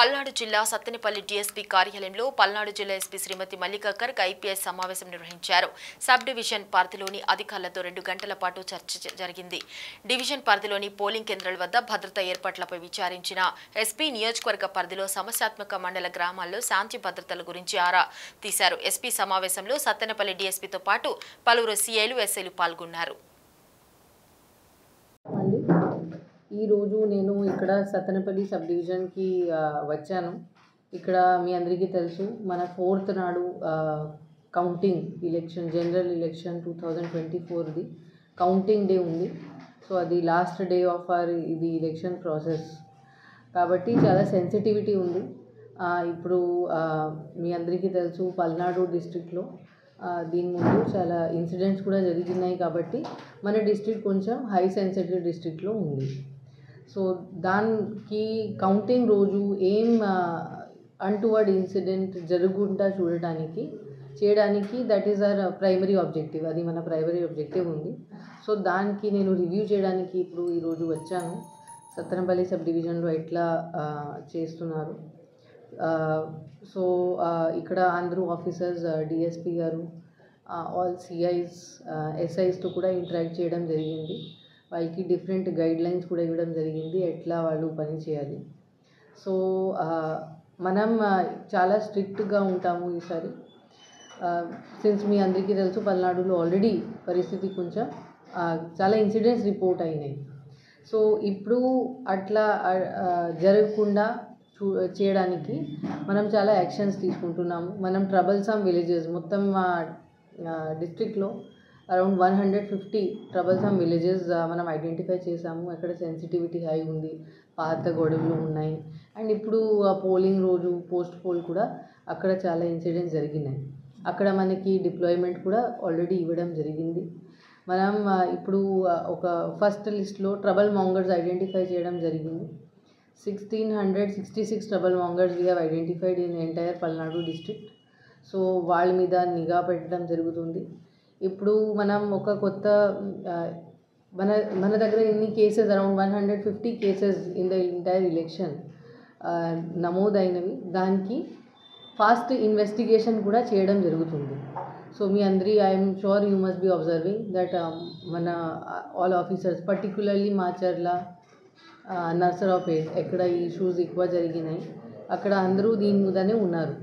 పల్నాడు జిల్లా సత్తెనపల్లి డీఎస్పీ కార్యాలయంలో పల్నాడు జిల్లా ఎస్పీ శ్రీమతి మల్లికా గర్గ్ ఐపీఎస్ సమావేశం నిర్వహించారు. సబ్ డివిజన్ పరిధిలోని అధికారులతో 2 గంటల పాటు చర్చ జరిగింది. డివిజన్ పరిధిలోని పోలింగ్ కేంద్రాల వద్ద భద్రతా ఏర్పాట్లపై విచారించిన ఎస్పీ నియోజకవర్గ పరిధిలో సమస్యాత్మక మండల గ్రామాల్లో శాంతి భద్రతల గురించి ఆరా తీశారు. ఎస్పీ సమావేశంలో సత్తెనపల్లి డీఎస్పీతో పాటు పలువురు సీఐలు ఎస్ఐలు పాల్గొన్నారు. ఈ రోజు నేను ఇక్కడ సత్తెనపల్లి సబ్ డివిజన్కి వచ్చాను. ఇక్కడ మీ అందరికీ తెలుసు మన 4th నాడు కౌంటింగ్ ఎలక్షన్ జనరల్ ఎలక్షన్ 2024ది కౌంటింగ్ డే ఉంది. సో అది లాస్ట్ డే ఆఫ్ ఇది ఎలక్షన్ ప్రాసెస్ కాబట్టి చాలా సెన్సిటివిటీ ఉంది. ఇప్పుడు మీ అందరికీ తెలుసు పల్నాడు డిస్ట్రిక్ట్లో దీని ముందు చాలా ఇన్సిడెంట్స్ కూడా జరిగినాయి కాబట్టి మన డిస్ట్రిక్ట్ కొంచెం హై సెన్సిటివ్ డిస్ట్రిక్ట్లో ఉంది. సో దానికి కౌంటింగ్ రోజు ఏం అన్టువర్డ్ ఇన్సిడెంట్ జరగకుండా చేయడానికి that is our primary objective. అది మన ప్రైమరీ ఆబ్జెక్టివ్ ఉంది. సో దానికి నేను రివ్యూ చేయడానికి ఇప్పుడు ఈరోజు వచ్చాను. సత్తెనపల్లి సబ్ డివిజన్లో ఎట్లా చేస్తున్నారు. సో ఇక్కడ అందరూ ఆఫీసర్స్ డిఎస్పీ గారు ఆల్ సిఐస్ ఎస్ఐస్తో కూడా ఇంటరాక్ట్ చేయడం జరిగింది. వాళ్ళకి డిఫరెంట్ గైడ్లైన్స్ కూడా ఇవ్వడం జరిగింది ఎట్లా వాళ్ళు పని చేయాలి. సో మనం చాలా స్ట్రిక్ట్గా ఉంటాము ఈసారి. సిన్స్ మీ అందరికీ తెలుసు పల్నాడులో ఆల్రెడీ పరిస్థితి కొంచెం చాలా ఇన్సిడెంట్స్ రిపోర్ట్ అయినాయి. సో ఇప్పుడు అట్లా జరగకుండా చేయడానికి మనం చాలా యాక్షన్స్ తీసుకుంటున్నాము. మనం ట్రబుల్సమ్ విలేజెస్ మొత్తం డిస్ట్రిక్ట్లో అరౌండ్ 150 ట్రబుల్సమ్ విలేజెస్ మనం ఐడెంటిఫై చేసాము. అక్కడ సెన్సిటివిటీ హై ఉంది, పాత గొడవలు ఉన్నాయి. అండ్ ఇప్పుడు పోలింగ్ రోజు పోస్ట్ పోల్ కూడా అక్కడ చాలా ఇన్సిడెంట్స్ జరిగినాయి. అక్కడ మనకి డిప్లాయ్మెంట్ కూడా ఆల్రెడీ ఇవ్వడం జరిగింది. మనం ఇప్పుడు ఒక ఫస్ట్ లిస్ట్లో ట్రబుల్ మాంగర్స్ ఐడెంటిఫై చేయడం జరిగింది. 1666 trouble mongers we have identified in entire Palnadu district. So వాళ్ళ మీద నిఘా పెట్టడం జరుగుతుంది. ఇప్పుడు మనం ఒక కొత్త మన దగ్గర ఎన్ని cases around 150 cases in the entire election నమోదైనవి. దానికి ఫాస్ట్ ఇన్వెస్టిగేషన్ కూడా చేయడం జరుగుతుంది. సో మీ అందరి I'm sure you must be observing that మన all officers particularly Macherla Narasaraopet ఎక్కడ ఈ ఇష్యూస్ ఎక్కువ జరిగినాయి అక్కడ అందరూ దీని మీదనే ఉన్నారు.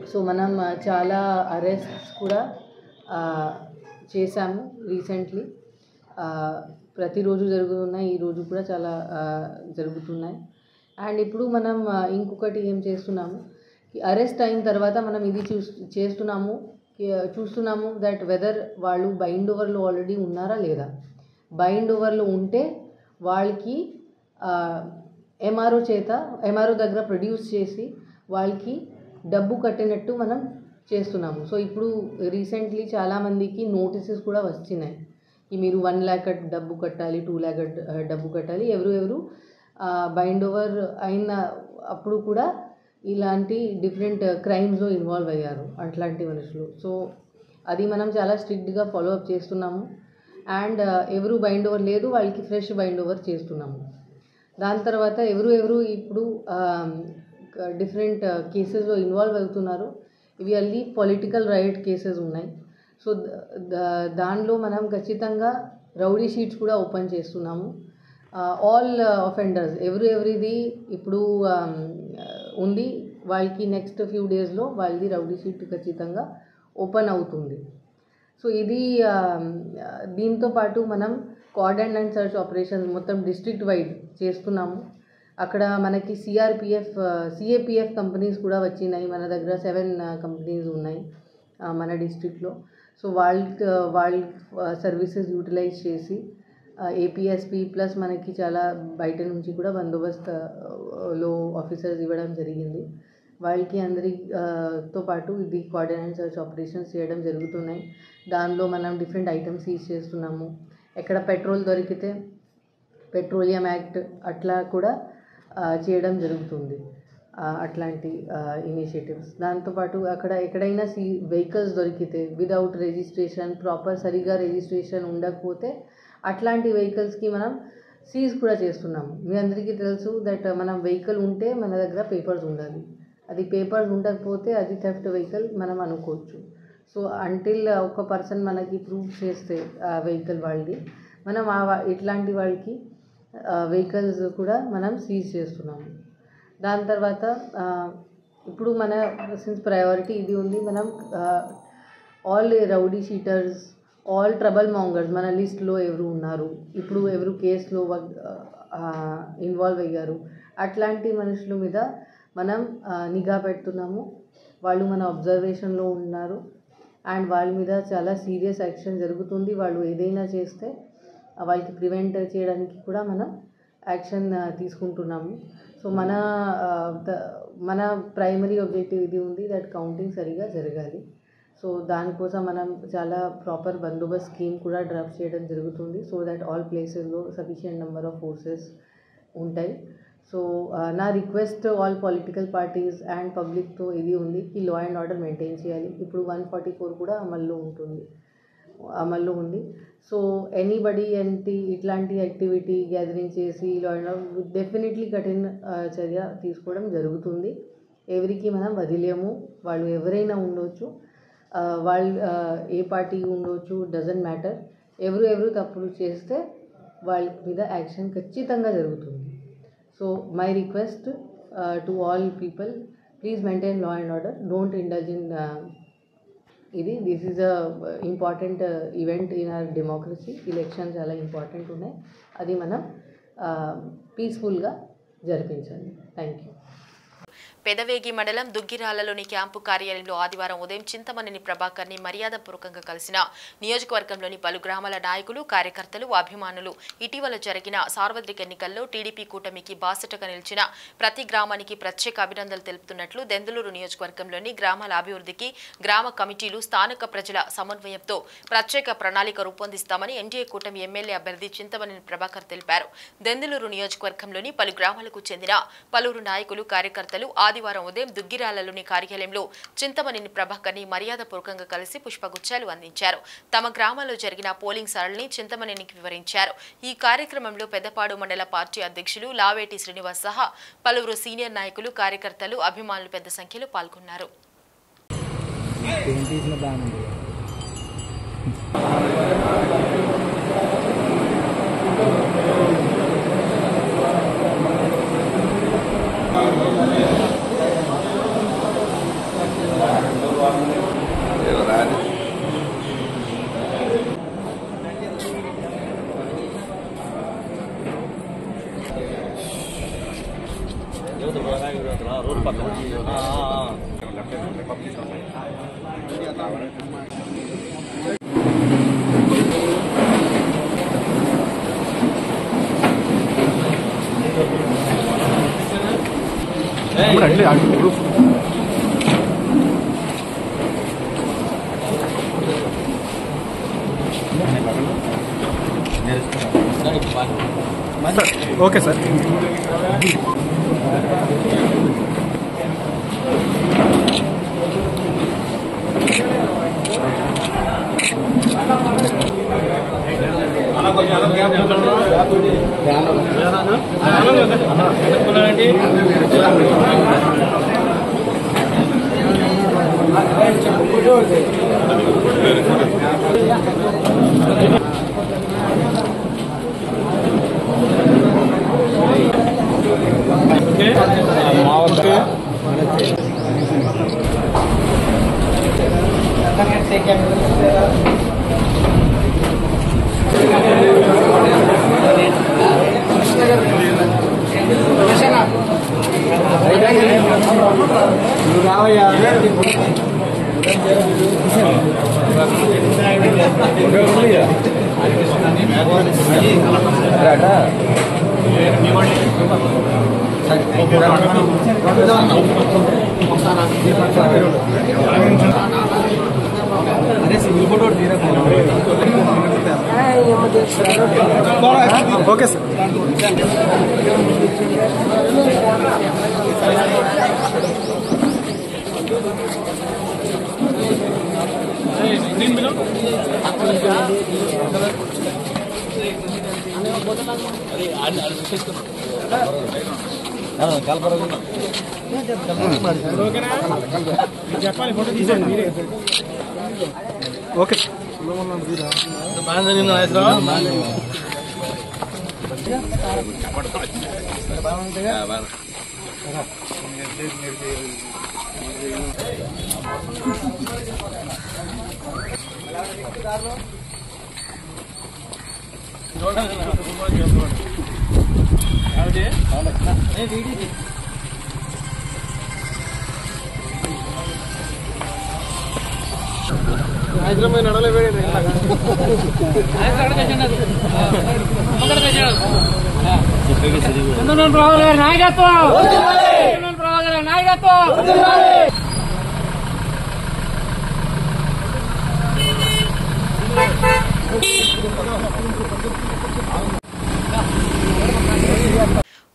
సో మనం చాలా అరెస్ట్స్ కూడా చేశాము రీసెంట్లీ. ప్రతిరోజు జరుగుతున్నాయి, ఈరోజు కూడా చాలా జరుగుతున్నాయి. అండ్ ఇప్పుడు మనం ఇంకొకటి ఏం చేస్తున్నాము, అరెస్ట్ అయిన తర్వాత మనం ఇది చూస్తున్నాము దట్ వెదర్ వాళ్ళు బైండ్ ఓవర్లో ఆల్రెడీ ఉన్నారా లేదా. బైండ్ ఓవర్లో ఉంటే వాళ్ళకి ఎంఆర్ఓ దగ్గర ప్రొడ్యూస్ చేసి వాళ్ళకి డబ్బు కట్టినట్టు మనం చేస్తున్నాము. సో ఇప్పుడు రీసెంట్లీ చాలామందికి నోటీసెస్ కూడా వచ్చినాయి. మీరు 1 lakh డబ్బు కట్టాలి, 2 lakh డబ్బు కట్టాలి. ఎవరు బైండ్ ఓవర్ అయిన అప్పుడు కూడా ఇలాంటి డిఫరెంట్ క్రైమ్స్లో ఇన్వాల్వ్ అయ్యారు అట్లాంటి మనుషులు. సో అది మనం చాలా స్ట్రిక్ట్గా ఫాలో అప్ చేస్తున్నాము. అండ్ ఎవరు బైండ్ ఓవర్ లేదు వాళ్ళకి ఫ్రెష్ బైండ్ ఓవర్ చేస్తున్నాము. దాని తర్వాత ఎవరు ఇప్పుడు డిఫరెంట్ కేసెస్లో ఇన్వాల్వ్ అవుతున్నారు. ఇవి అన్నీ పొలిటికల్ రైట్ కేసెస్ ఉన్నాయి. సో దానిలో మనం ఖచ్చితంగా రౌడీ షీట్స్ కూడా ఓపెన్ చేస్తున్నాము. ఆల్ అఫెండర్స్ ఎవరిది ఇప్పుడు ఉంది వాళ్ళకి నెక్స్ట్ ఫ్యూ డేస్లో వాళ్ళది రౌడీ షీట్ ఖచ్చితంగా ఓపెన్ అవుతుంది. సో ఇది దీంతో పాటు మనం కార్డన్ అండ్ సర్చ్ ఆపరేషన్స్ మొత్తం డిస్ట్రిక్ట్ వైడ్ చేస్తున్నాము. అక్కడ మనకి సిఏపిఎఫ్ కంపెనీస్ కూడా వచ్చినాయి. మన దగ్గర 7 కంపెనీస్ ఉన్నాయి మన డిస్ట్రిక్ట్లో. సో వాళ్ళ సర్వీసెస్ యూటిలైజ్ చేసి ఏపీఎస్పీ ప్లస్ మనకి చాలా బయట నుంచి కూడా బందోబస్తులో ఆఫీసర్స్ ఇవ్వడం జరిగింది. వాళ్ళకి అందరితో పాటు ఇది కార్డన్ అండ్ సర్చ్ ఆపరేషన్స్ చేయడం జరుగుతున్నాయి. దానిలో మనం డిఫరెంట్ ఐటమ్స్ సీజ్ చేస్తున్నాము. ఎక్కడ పెట్రోల్ దొరికితే పెట్రోలియం యాక్ట్ అట్లా కూడా చేయడం జరుగుతుంది. అట్లాంటి ఇనిషియేటివ్స్. దాంతోపాటు అక్కడ ఎక్కడైనా వెహికల్స్ దొరికితే విదౌట్ రిజిస్ట్రేషన్ సరిగా రిజిస్ట్రేషన్ ఉండకపోతే అట్లాంటి వెహికల్స్కి మనం సీజ్ కూడా చేస్తున్నాము. మీ అందరికీ తెలుసు దట్ మనం వెహికల్ ఉంటే మన దగ్గర పేపర్స్ ఉండాలి. అది పేపర్స్ ఉండకపోతే అది థెఫ్ట్ వెహికల్ మనం అనుకోవచ్చు. సో అంటిల్ ఒక పర్సన్ మనకి ప్రూవ్ చేస్తే ఆ వెహికల్ వాళ్ళది, మనం ఇట్లాంటి వాళ్ళకి వెహికల్స్ కూడా మనం సీజ్ చేస్తున్నాము. దాని తర్వాత ఇప్పుడు మన సిన్స్ ప్రయారిటీ ఇది ఉంది, మనం all rowdy sheeters, all trouble mongers మన లిస్ట్లో ఎవరు ఉన్నారు, ఇప్పుడు ఎవరు కేసులో ఇన్వాల్వ్ అయ్యారు, అట్లాంటి మనుషుల మీద మనం నిఘా పెడుతున్నాము. వాళ్ళు మన అబ్జర్వేషన్లో ఉన్నారు అండ్ వాళ్ళ మీద చాలా సీరియస్ యాక్షన్ జరుగుతుంది. వాళ్ళు ఏదైనా చేస్తే వాళ్ళకి ప్రివెంట్ చేయడానికి కూడా మనం యాక్షన్ తీసుకుంటున్నాము. సో మన ప్రైమరీ ఆబ్జెక్టివ్ ఇది ఉంది దట్ కౌంటింగ్ సరిగా జరగాలి. సో దానికోసం మనం చాలా ప్రాపర్ బందోబస్త్ స్కీమ్ కూడా డ్రాఫ్ట్ చేయడం జరుగుతుంది. సో దట్ ఆల్ ప్లేసెస్లో సఫిషియంట్ నెంబర్ ఆఫ్ ఫోర్సెస్ ఉంటాయి. సో నా request all political parties and పబ్లిక్తో ఇది ఉంది కి లా అండ్ ఆర్డర్ మెయింటైన్ చేయాలి. ఇప్పుడు 144 కూడా అమల్లో ఉంది. సో ఎనీబడి ఇట్లాంటి యాక్టివిటీ గ్యాదరింగ్ చేసి లా అండ్ ఆర్డర్ డెఫినెట్లీ కఠిన చర్య తీసుకోవడం జరుగుతుంది. ఎవరికి మనం వదిలేము. వాళ్ళు ఎవరైనా ఉండొచ్చు, వాళ్ళు ఏ పార్టీ ఉండొచ్చు, డజంట్ మ్యాటర్. ఎవరు తప్పులు చేస్తే వాళ్ళ మీద యాక్షన్ ఖచ్చితంగా జరుగుతుంది. So my request to all people, please maintain law and order, don't indulge in this is a important event in our democracy. Election చాలా ఇంపార్టెంట్ ఉన్నాయి, అది మనం పీస్ఫుల్గా జరిపించండి. Thank you. పెదవేగి మండలం దుగ్గిరాలలోని క్యాంపు కార్యాలయంలో ఆదివారం ఉదయం చింతమనేని ప్రభాకర్ని మర్యాదపూర్వకంగా కలిసిన నియోజకవర్గంలోని పలు గ్రామాల నాయకులు, కార్యకర్తలు, అభిమానులు. ఇటీవల జరిగిన సార్వత్రిక ఎన్నికల్లో టీడీపీ కూటమికి బాసటగా నిలిచిన ప్రతి గ్రామానికి ప్రత్యేక అభినందనలు తెలుపుతున్నట్లు దెందులూరు నియోజకవర్గంలోని గ్రామాల అభివృద్ధికి గ్రామ కమిటీలు, స్థానిక ప్రజల సమన్వయంతో ప్రత్యేక ప్రణాళిక రూపొందిస్తామని ఎన్డీఏ కూటమి ఎమ్మెల్యే అభ్యర్థి చింతమనేని ప్రభాకర్ తెలిపారు. దెందులూరు నియోజకవర్గంలోని పలు గ్రామాలకు చెందిన పలువురు నాయకులు, కార్యకర్తలు ఆదివారం ఉదయం దుగ్గిరాలలోని కార్యాలయంలో చింతమనేని ప్రభాకర్ని మర్యాదపూర్వకంగా కలిసి పుష్పగుచ్చాలు అందించారు. తమ గ్రామాల్లో జరిగిన పోలింగ్ సరళిని చింతమనేనికి వివరించారు. ఈ కార్యక్రమంలో పెద్దపాడు మండల పార్టీ అధ్యక్షులు లావేటి శ్రీనివాస్ సహా పలువురు సీనియర్ నాయకులు, కార్యకర్తలు, అభిమానులు పెద్ద సంఖ్యలో పాల్గొన్నారు. Okay sir. Okay sir. Okay Hyderabad నడలే వేడి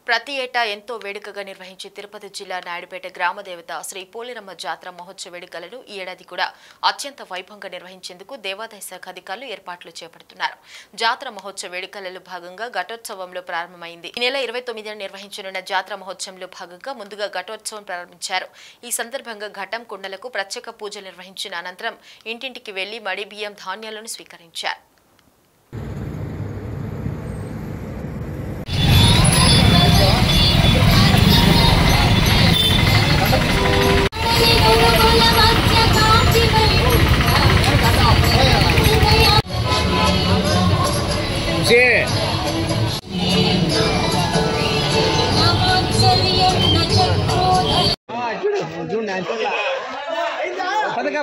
ప్రతి ఏటా ఎంతో వేడుకగా నిర్వహించే తిరుపతి జిల్లా నాయుడుపేట గ్రామ దేవత శ్రీ పోలేరమ్మ జాతర మహోత్సవ వేడుకలను ఈ ఏడాది కూడా అత్యంత వైభవంగా నిర్వహించేందుకు దేవాదాయ శాఖ అధికారులు ఏర్పాట్లు చేపడుతున్నారు. జాతర మహోత్సవ వేడుకలలో భాగంగా ఘటోత్సవంలో ప్రారంభమైంది. ఈ నెల 29న నిర్వహించనున్న జాతర మహోత్సవంలో భాగంగా ముందుగా ఘటోత్సవం ప్రారంభించారు. ఈ సందర్భంగా ఘటం కుండలకు ప్రత్యేక పూజలు నిర్వహించిన అనంతరం ఇంటింటికి వెళ్లి మడి బియ్యం ధాన్యాలను స్వీకరించారు.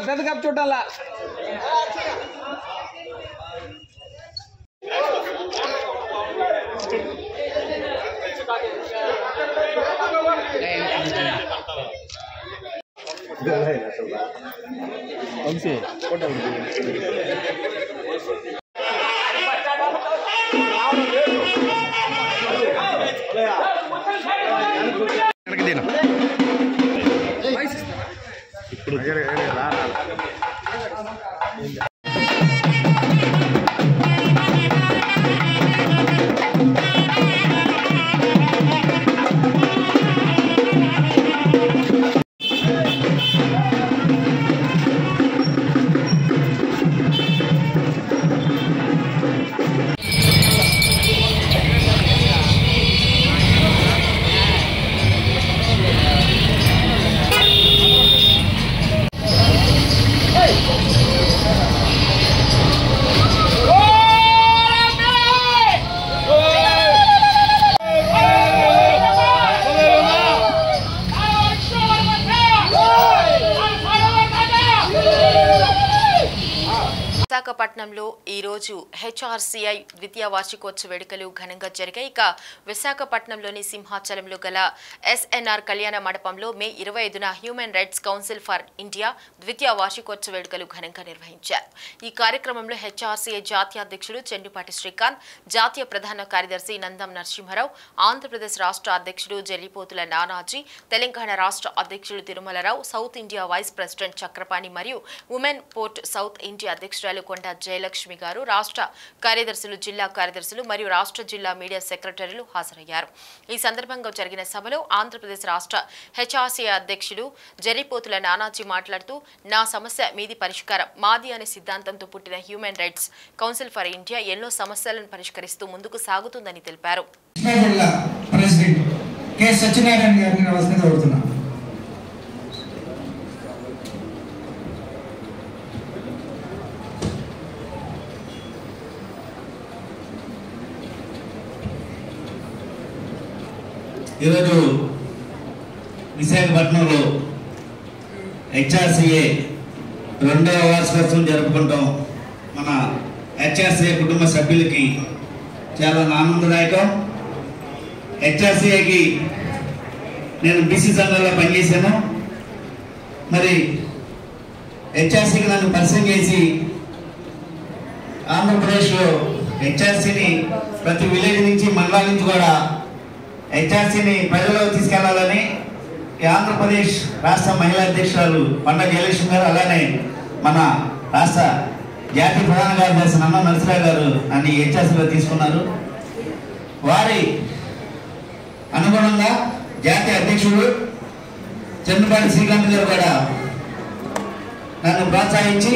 పెద్ద కప్ చూడాలా విశాఖపట్నంలో ఈ రోజు హెచ్ఆర్సీఐ ద్వితీయ వార్షికోత్సవ వేడుకలు ఘనంగా జరిగాయి. ఇక విశాఖపట్నంలోని సింహాచలంలో గల ఎస్ఎన్ఆర్ కళ్యాణ మండపంలో మే 25న human rights council for India ద్వితీయ వార్షికోత్సవ వేడుకలు ఘనంగా నిర్వహించారు. ఈ కార్యక్రమంలో హెచ్ఆర్సీఐ జాతీయ అధ్యక్షుడు చెండుపాటి శ్రీకాంత్, జాతీయ ప్రధాన కార్యదర్శి నందం నరసింహారావు, ఆంధ్రప్రదేశ్ రాష్ట్ర అధ్యక్షుడు జెల్లిపోతుల నానాజీ, తెలంగాణ రాష్ట్ర అధ్యక్షుడు Tirumalarao, South India vice president Chakrapani మరియు ఉమెన్ పోర్ట్ సౌత్ ఇండియా అధ్యక్షురాలు కొండ జయలక్ష్మి గారు, రాష్ట్ర కార్యదర్శులు, జిల్లా కార్యదర్శులు మరియు రాష్ట్ర జిల్లా మీడియా సెక్రటరీలు హాజరయ్యారు. ఈ సందర్భంగా జరిగిన సభలో ఆంధ్రప్రదేశ్ రాష్ట్ర హెచ్ఆర్సీఐ అధ్యక్షుడు జెర్రిపోతుల నానాజీ మాట్లాడుతూ, నా సమస్య మీది పరిష్కారం మాది అనే సిద్ధాంతంతో పుట్టిన human rights council for India ఎన్నో సమస్యలను పరిష్కరిస్తూ ముందుకు సాగుతుందని తెలిపారు. ఈరోజు విశాఖపట్నంలో హెచ్ఆర్సీఏ 2వ వార్షికోత్సవం జరుపుకుంటాం. మన హెచ్ఆర్సీఏ కుటుంబ సభ్యులకి చాలా ఆనందదాయకం. హెచ్ఆర్సీఏకి నేను బీసీ సంఘంలో పనిచేశాను. మరి హెచ్ఆర్సీకి నన్ను పరిచయం చేసి ఆంధ్రప్రదేశ్లో హెచ్ఆర్సీని ప్రతి విలేజ్ నుంచి మండలాల నుంచి కూడా హెచ్ఆర్సీని ప్రజల్లో తీసుకెళ్లాలని ఆంధ్రప్రదేశ్ రాష్ట్ర మహిళా అధ్యక్షురాలు కొండ జయలక్ష్మి గారు, అలానే మన రాష్ట్ర జాతీయ ప్రధాన కార్యదర్శి నందం నరసింహారావు గారు అన్ని హెచ్ఆర్సీలో తీసుకున్నారు. వారి అనుగుణంగా జాతీయ అధ్యక్షుడు చెన్నుపాటి శ్రీకాంత్ గారు కూడా నన్ను ప్రోత్సహించి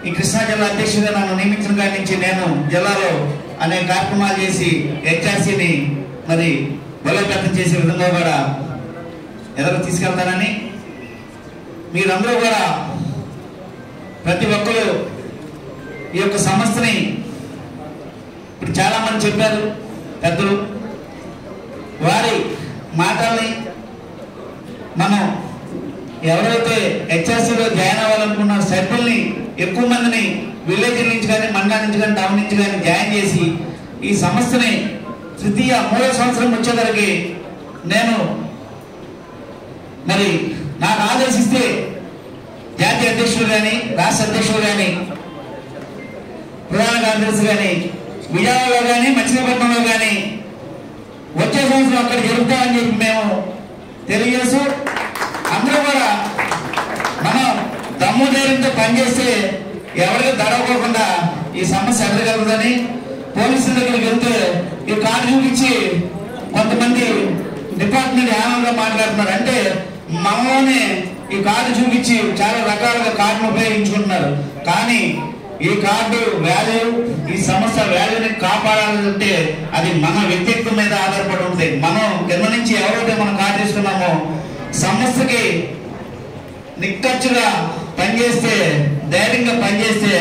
ఈ కృష్ణా జిల్లా అధ్యక్షుడిగా నన్ను నియమించిన కాడి నుంచి నేను జిల్లాలో అనేక కార్యక్రమాలు చేసి హెచ్ఆర్సీని మరి బలోపేతం చేసే విధంగా కూడా ఎదురు తీసుకెళ్తానని, మీరందరూ కూడా ప్రతి ఒక్కరు ఈ యొక్క సంస్థని ఇప్పుడు చాలామంది చెప్పారు పెద్దలు, వారి మాటల్ని మనం ఎవరైతే హెచ్ఆర్సీలో జాయిన్ అవ్వాలనుకున్న సభ్యుల్ని ఎక్కువ మందిని విలేజ్ నుంచి కానీ మండలం నుంచి కానీ టౌన్ నుంచి కానీ జాయిన్ చేసి ఈ సంస్థని తృతీయ 3వ సంవత్సరం వచ్చేసరికి నేను మరి నాకు ఆదేశిస్తే జాతీయ అధ్యక్షులు కానీ రాష్ట్ర అధ్యక్షులు కానీ ప్రధాన కార్యదర్శి కానీ విజయవాడలో కానీ మచిలీపట్నంలో కానీ వచ్చే సంవత్సరం అక్కడ జరుపుతామని చెప్పి మేము తెలియజేస్తూ, అందరూ కూడా మనం దమ్ము ధైర్యంతో పనిచేస్తే ఎవరికి దడవకోకుండా ఈ సమస్య ఎదగలుగుతుందని, పోలీసుల దగ్గరికి వెళ్తే ఈ కార్డు చూపించి కొంతమంది డిపార్ట్మెంట్ ఆనందంగా మాట్లాడుతున్నారు. అంటే మనలోనే ఈ కార్డు చూపించి చాలా రకాలుగా కార్డును ఉపయోగించుకుంటున్నారు. కానీ ఈ కార్డు వాల్యూ, ఈ సమస్య వాల్యూని కాపాడాలంటే అది మన వ్యక్తిత్వం మీద ఆధారపడి ఉంటుంది. మనం కింద నుంచి ఎవరైతే మనం కార్డు తీసుకున్నామో సంస్థకి నిక్కచ్చుగా పనిచేస్తే, ధైర్యంగా పనిచేస్తే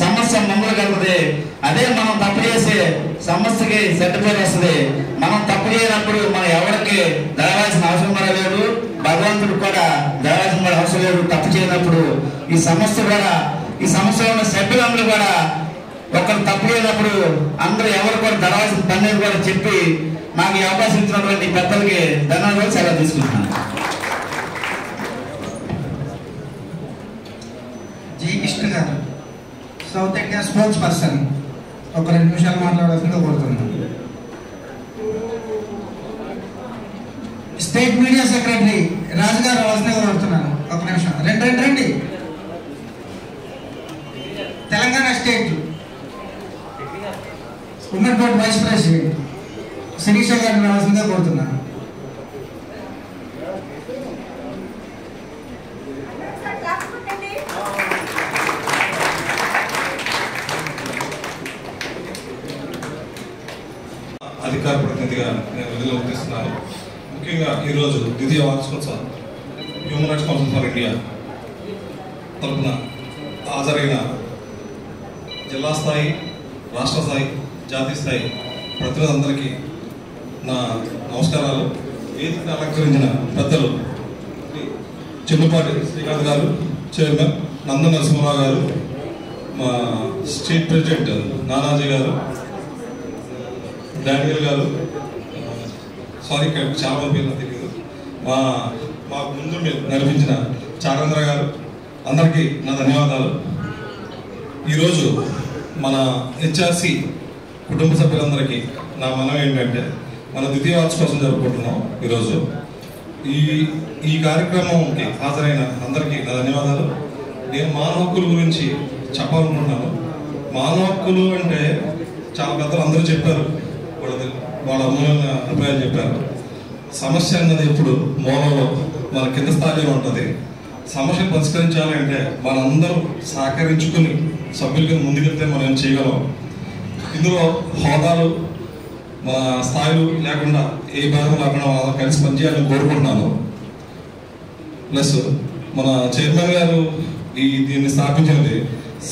సమస్య మమ్మల్ని కలుగుతుంది. అదే మనం తప్పు చేస్తే సమస్యకి చెడ్డ పేరు వస్తుంది. మనం తప్పు చేయనప్పుడు మనం ఎవరికి దయవాల్సిన అవసరం కూడా లేదు, భగవంతుడు కూడా దయవాల్సిన అవసరం లేదు. తప్పు చేయనప్పుడు ఈ సమస్య కూడా, ఈ సమస్యలో ఉన్న సభ్యులందరూ కూడా ఒకరు తప్పు చేయనప్పుడు అందరూ ఎవరు కూడా దయవాల్సిన పని కూడా చెప్పి నాకు ఈ అవకాశం ఇచ్చినటువంటి పెద్దలకి ధన్యవాదాలు సెలవు తీసుకుంటున్నాను. జి కృష్ణ గారు, సౌత్ ఇండియా స్పోర్ట్స్ పర్సన్, ఒక 2 నిమిషాలు మాట్లాడాల్సిందిగా కోరుతున్నాను. స్టేట్ మీడియా సెక్రటరీ రాజు గారు రావాల్సిందిగా కోరుతున్నాను. ఒక నిమిషం, రండి. Telangana state women board vice president Sirisha గారిని రావాల్సిందిగా కోరుతున్నాను. అధికార ప్రతినిధిగా నేను విధులు ముఖ్యంగా ఈరోజు ద్వితీయ వార్షికోత్సవం human rights council for India తరఫున హాజరైన జిల్లా స్థాయి, రాష్ట్ర స్థాయి, జాతీయ స్థాయి ప్రతినిధులందరికీ నా నమస్కారాలు. వేదికను అలంకరించిన పెద్దలు చెన్నుపాటి శ్రీకాంత్ గారు, చైర్మన్ నంద నరసింహరావు గారు, మా స్టేట్ ప్రెసిడెంట్ నానాజీ గారు, డానియల్ గారు, సారీ చాలా పేర్లు తెలియదు, మాకు ముందు నడిపించిన చారేంద్ర గారు, అందరికీ నా ధన్యవాదాలు. ఈరోజు మన హెచ్ఆర్సి కుటుంబ సభ్యులందరికీ నా మనం ఏంటంటే, మన ద్వితీయ వార్షికోత్సవం జరుపుకుంటున్నాం ఈరోజు. ఈ కార్యక్రమంకి హాజరైన అందరికీ నా ధన్యవాదాలు. నేను మానవ హక్కుల గురించి చెప్పాలనుకుంటున్నాను. మానవ హక్కులు అంటే చాలా పెద్దలు అందరూ చెప్పారు, వాళ్ళ అమూల్యమైన అభిప్రాయాలు చెప్పారు. సమస్య అన్నది ఎప్పుడు మూలంలో మన కింద స్థాయిలో ఉంటుంది. సమస్యను పరిష్కరించాలి అంటే మనందరూ సహకరించుకుని సభ్యులకి ముందుకెళ్తే మనం చేయగలం. ఇందులో హోదాలు, మన స్థాయిలు లేకుండా, ఏ భేదం లేకుండా మనం కలిసి పనిచేయాలని కోరుకుంటున్నాను. ప్లస్ మన చైర్మన్ గారు దీన్ని స్థాపించినది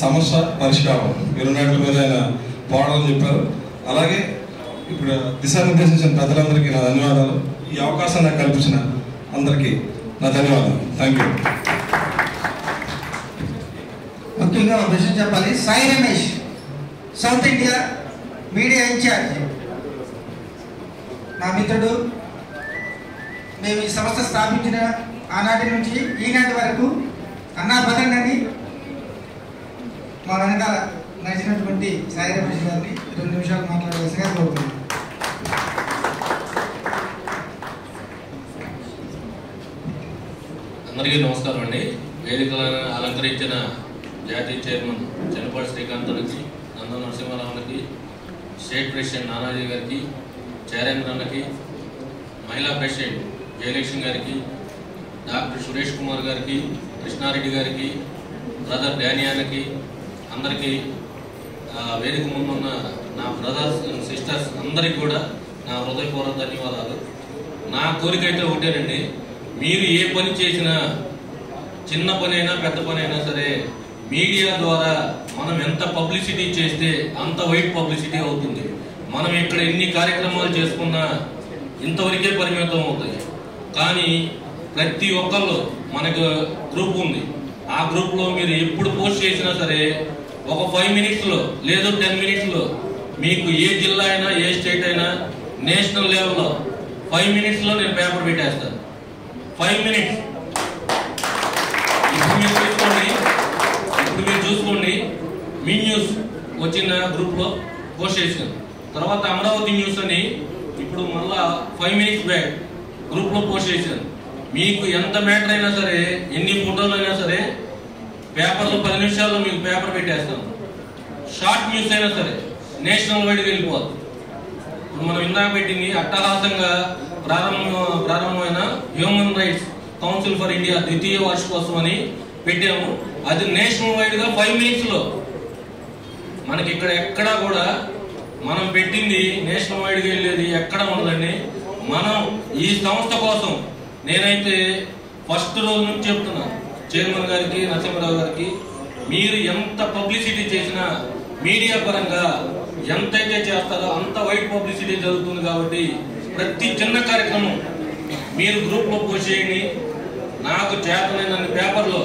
సమస్య పరిష్కారం 2 మీద ఆయన పోరాడాలని చెప్పారు. అలాగే ఇప్పుడు దిశానిర్దేశించిన పెద్దలందరికీ నా ధన్యవాదాలు. ఈ అవకాశం నాకు కల్పించిన అందరికీ నా ధన్యవాదాలు. Thank you. ముఖ్యంగా ఒక విషయం చెప్పాలి. Sai Ramesh, South India media incharge, నా మిత్రుడు. మేము ఈ సంస్థ స్థాపించిన ఆనాటి నుంచి ఈనాటి వరకు అన్నా పదండి మా వెనకాల నడిచినటువంటి సాయి రమేష్ గారిని 2 నిమిషాలు మాట్లాడవలసిగా కోరుతున్నాను. అందరికీ నమస్కారం అండి. వేదికలను అలంకరించిన జాతీయ చైర్మన్ చెన్నుపాటి శ్రీకాంత్ గారికి, నంద నరసింహారావుకి, స్టేట్ ప్రెసిడెంట్ నానాజీ గారికి, చైరేంద్ర అన్నకి, మహిళా ప్రెసిడెంట్ జయలక్ష్మి గారికి, డాక్టర్ సురేష్ కుమార్ గారికి, కృష్ణారెడ్డి గారికి, బ్రదర్ డానియానకి, అందరికీ వేదిక ముందున్న నా బ్రదర్స్ అండ్ సిస్టర్స్ అందరికీ కూడా నా హృదయపూర్వక ధన్యవాదాలు. నా కోరిక అయితే ఒకటేనండి, మీరు ఏ పని చేసినా, చిన్న పని అయినా పెద్ద పని అయినా సరే, మీడియా ద్వారా మనం ఎంత పబ్లిసిటీ చేస్తే అంత వైట్ పబ్లిసిటీ అవుతుంది. మనం ఇక్కడ ఎన్ని కార్యక్రమాలు చేసుకున్నా ఇంతవరకే పరిమితం అవుతాయి. కానీ ప్రతి ఒక్కళ్ళు మనకు గ్రూప్ ఉంది. ఆ గ్రూప్లో మీరు ఎప్పుడు పోస్ట్ చేసినా సరే ఒక 5 మినిట్స్లో లేదు 10 మినిట్స్లో మీకు ఏ జిల్లా అయినా ఏ స్టేట్ అయినా నేషనల్ లెవెల్లో 5 మినిట్స్లో నేను పేపర్ పెట్టేస్తాను. 5 మినిట్స్. ఇప్పుడు మీరు చూసుకోండి, మీ న్యూస్ వచ్చిన గ్రూప్లో పోస్ట్ చేశాను. తర్వాత అమరావతి న్యూస్ అని ఇప్పుడు మళ్ళా 5 మినిట్స్ బ్యాక్ గ్రూప్లో పోస్ట్ చేశాను. మీకు ఎంత మ్యాటర్ అయినా సరే, ఎన్ని ఫోటోలు అయినా సరే, పేపర్లో 10 నిమిషాల్లో మీకు పేపర్ పెట్టేస్తాను. షార్ట్ న్యూస్ అయినా సరే నేషనల్ వైడ్గా వెళ్ళిపోదు. ఇప్పుడు మనం ఇందాక పెట్టింది అట్టహాసంగా ప్రారంభమైన human rights council for India ద్వితీయ వార్షికోత్సవం అని పెట్టాము. అది నేషనల్ వైడ్గా 5 మినిట్స్లో. మనకి ఇక్కడ ఎక్కడా కూడా మనం పెట్టింది నేషనల్ వైడ్గా వెళ్ళేది ఎక్కడ ఉండదండి. మనం ఈ సంస్థ కోసం నేనైతే ఫస్ట్ రోజు నుంచి చెప్తున్నా చైర్మన్ గారికి, నరసింహరావు గారికి, మీరు ఎంత పబ్లిసిటీ చేసినా మీడియా పరంగా ఎంతైతే చేస్తారో అంత వైట్ పబ్లిసిటీ జరుగుతుంది. కాబట్టి ప్రతి చిన్న కార్యక్రమం మీరు గ్రూప్లో పోస్ట్ చేయండి. నాకు చేతనైనన్ని పేపర్లో,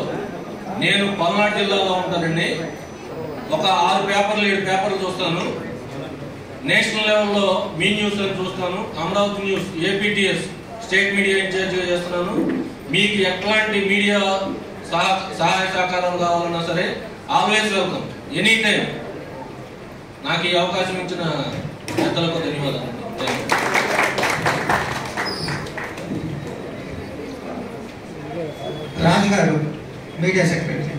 నేను పల్నాడు జిల్లాలో ఉంటానండి, ఒక 6 పేపర్లు 7 పేపర్లు చూస్తాను. నేషనల్ లెవెల్లో మీ న్యూస్ అని చూస్తాను. Amaravati news APTS state media ఇన్ఛార్జిగా చేస్తున్నాను. మీకు ఎట్లాంటి మీడియా సహాయ సహకారాలు కావాలన్నా సరే ఆల్వేస్ వెల్కమ్, ఎనీ టైం. నాకు ఈ అవకాశం ఇచ్చిన పెద్దలకు ధన్యవాదాలు. రాజు గారు, మీడియా సెక్రటరీ.